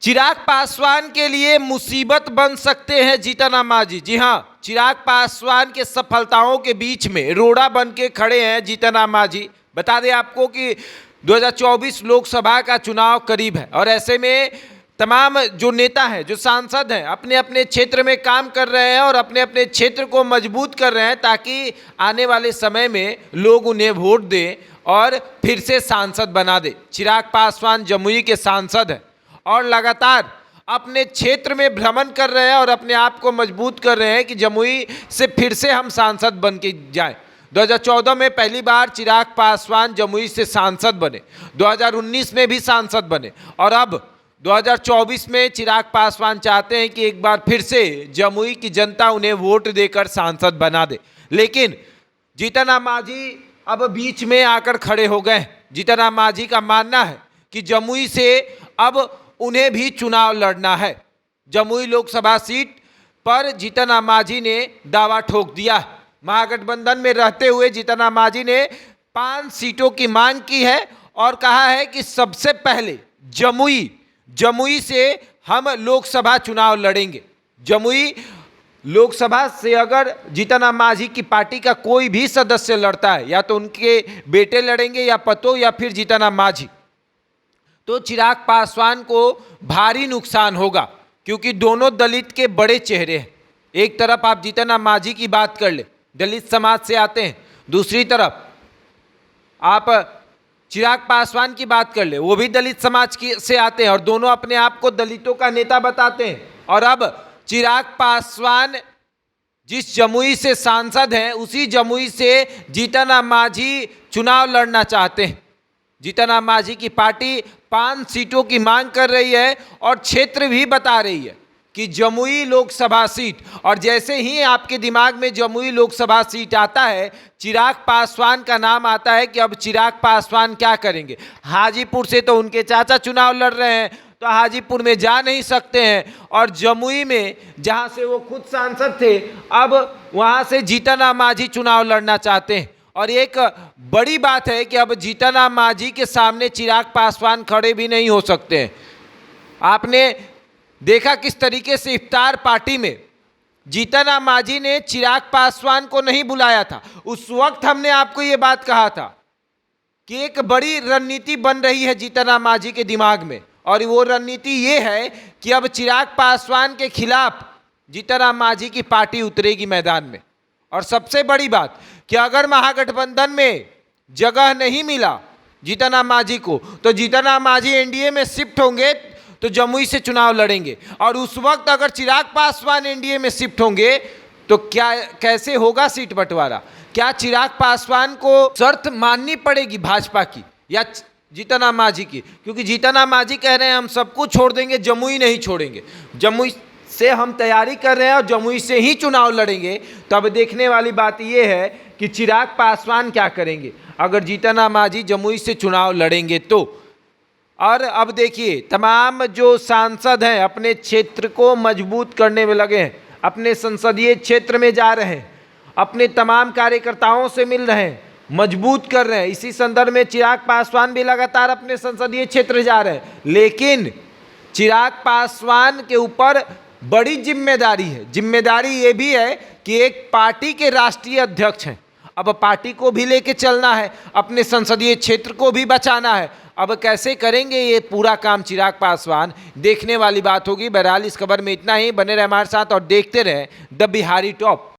चिराग पासवान के लिए मुसीबत बन सकते हैं जीतन राम मांझी। जी हाँ, चिराग पासवान के सफलताओं के बीच में रोड़ा बन के खड़े हैं जीतन राम मांझी। बता दें आपको कि 2024 लोकसभा का चुनाव करीब है और ऐसे में तमाम जो नेता हैं, जो सांसद हैं, अपने अपने क्षेत्र में काम कर रहे हैं और अपने अपने क्षेत्र को मजबूत कर रहे हैं ताकि आने वाले समय में लोग उन्हें वोट दें और फिर से सांसद बना दे। चिराग पासवान जमुई के सांसद हैं और लगातार अपने क्षेत्र में भ्रमण कर रहे हैं और अपने आप को मजबूत कर रहे हैं कि जमुई से फिर से हम सांसद बन के जाएं। 2014 में पहली बार चिराग पासवान जमुई से सांसद बने, 2019 में भी सांसद बने और अब 2024 में चिराग पासवान चाहते हैं कि एक बार फिर से जमुई की जनता उन्हें वोट देकर सांसद बना दे। लेकिन जीतन राम मांझी अब बीच में आकर खड़े हो गए। जीतन राम मांझी का मानना है कि जमुई से अब उन्हें भी चुनाव लड़ना है। जमुई लोकसभा सीट पर जीतन राम मांझी ने दावा ठोक दिया। महागठबंधन में रहते हुए जीतन राम मांझी ने 5 सीटों की मांग की है और कहा है कि सबसे पहले जमुई से हम लोकसभा चुनाव लड़ेंगे। जमुई लोकसभा से अगर जीतन राम मांझी की पार्टी का कोई भी सदस्य लड़ता है, या तो उनके बेटे लड़ेंगे या पतो या फिर जीतन राम मांझी, तो चिराग पासवान को भारी नुकसान होगा क्योंकि दोनों दलित के बड़े चेहरे हैं। एक तरफ आप जीतन राम मांझी की बात कर ले, दलित समाज से आते हैं, दूसरी तरफ आप चिराग पासवान की बात कर ले, वो भी दलित समाज की से आते हैं और दोनों अपने आप को दलितों का नेता बताते हैं। और अब चिराग पासवान जिस जमुई से सांसद हैं उसी जमुई से जीतन राम मांझी चुनाव लड़ना चाहते हैं। जीतन राम मांझी की पार्टी 5 सीटों की मांग कर रही है और क्षेत्र भी बता रही है कि जमुई लोकसभा सीट, और जैसे ही आपके दिमाग में जमुई लोकसभा सीट आता है, चिराग पासवान का नाम आता है कि अब चिराग पासवान क्या करेंगे। हाजीपुर से तो उनके चाचा चुनाव लड़ रहे हैं तो हाजीपुर में जा नहीं सकते हैं, और जमुई में जहां से वो खुद सांसद थे अब वहां से जीतन राम मांझी चुनाव लड़ना चाहते हैं। और एक बड़ी बात है कि अब जीतन राम मांझी के सामने चिराग पासवान खड़े भी नहीं हो सकते हैं। आपने देखा किस तरीके से इफ्तार पार्टी में जीतन राम मांझी ने चिराग पासवान को नहीं बुलाया था। उस वक्त हमने आपको ये बात कहा था कि एक बड़ी रणनीति बन रही है जीतन राम मांझी के दिमाग में, और वो रणनीति ये है कि अब चिराग पासवान के खिलाफ जीतन राम मांझी की पार्टी उतरेगी मैदान में। और सबसे बड़ी बात कि अगर महागठबंधन में जगह नहीं मिला जीतन राम मांझी को, तो जीतन राम मांझी एनडीए में शिफ्ट होंगे तो जमुई से चुनाव लड़ेंगे। और उस वक्त अगर चिराग पासवान एनडीए में शिफ्ट होंगे तो कैसे होगा सीट बंटवारा? क्या चिराग पासवान को शर्त माननी पड़ेगी भाजपा की या जीतन राम मांझी की? क्योंकि जीतन राम मांझी कह रहे हैं हम सब कुछ छोड़ देंगे, जमुई नहीं छोड़ेंगे, जमुई से हम तैयारी कर रहे हैं और जमुई से ही चुनाव लड़ेंगे। तो अब देखने वाली बात यह है कि चिराग पासवान क्या करेंगे अगर जीतन राम मांझी जमुई से चुनाव लड़ेंगे तो। और अब देखिए, तमाम जो सांसद हैं अपने क्षेत्र को मजबूत करने में लगे हैं, अपने संसदीय क्षेत्र में जा रहे हैं, अपने तमाम कार्यकर्ताओं से मिल रहे हैं, मजबूत कर रहे हैं। इसी संदर्भ में चिराग पासवान भी लगातार अपने संसदीय क्षेत्र जा रहे हैं। लेकिन चिराग पासवान के ऊपर बड़ी जिम्मेदारी है। जिम्मेदारी ये भी है कि एक पार्टी के राष्ट्रीय अध्यक्ष हैं, अब पार्टी को भी लेके चलना है, अपने संसदीय क्षेत्र को भी बचाना है। अब कैसे करेंगे ये पूरा काम चिराग पासवान, देखने वाली बात होगी। बहरहाल इस खबर में इतना ही। बने रहे हमारे साथ और देखते रहें द बिहारी टॉप।